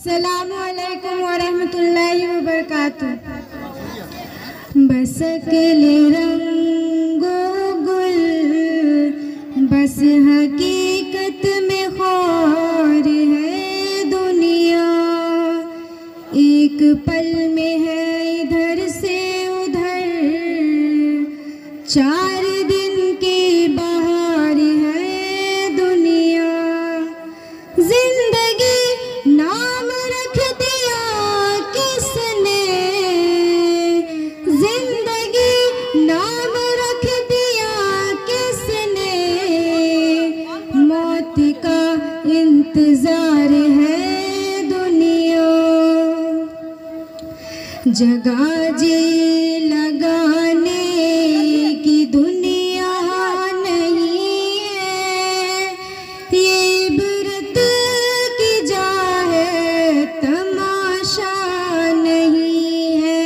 अस्सलामुअलैकुम वरहमतुल्लाहि वबरकातुह। बस अकेले रंगो गुल, बस हकीकत में खौर है दुनिया। एक पल में है इधर से उधर, 4 दिन की बहार है दुनिया। जिंदगी नाम रख दिया किसने, जिंदगी नाम रख दिया किसने। मौत का इंतजार है दुनिया। जगह जी लगाने की दुनिया नहीं है, ये इबरत की जा है, तमाशा नहीं है।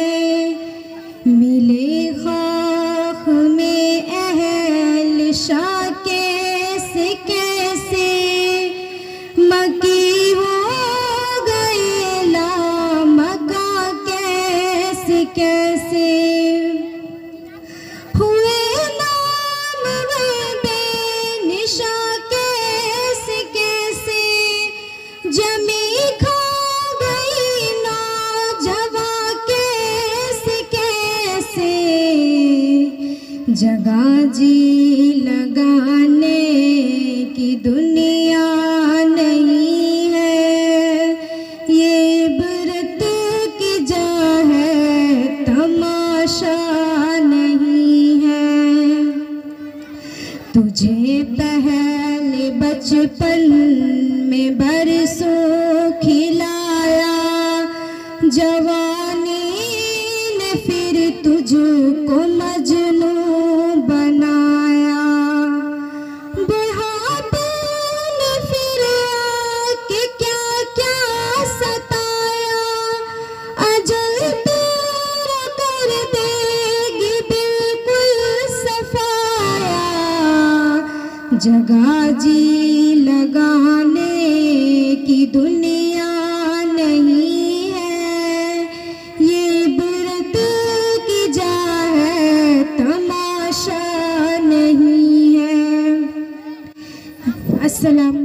मिले खाक में अहल शाह कैसे कैसे, मकी हो गए लामका कैसे कैसे। हुए नामवर बेनिशा कैसे कैसे, जमी खा गई नौजवा कैसे कैसे। जगह जी लगाने की दुनिया नहीं है, ये इबरत की जा है, तमाशा नहीं है। तुझे पहले बचपन में बरसों खिलाया, जवानी ने फिर तुझको मजनू बनाया। बुढ़ापे ने फिर आके क्या क्या सताया, अजल तेरा कर देगी बिल्कुल सफाया। जगह जी लगाने की दुनिया नहीं है, ये इबरत की जा है, तमाशा नहीं है। अस्सलाम।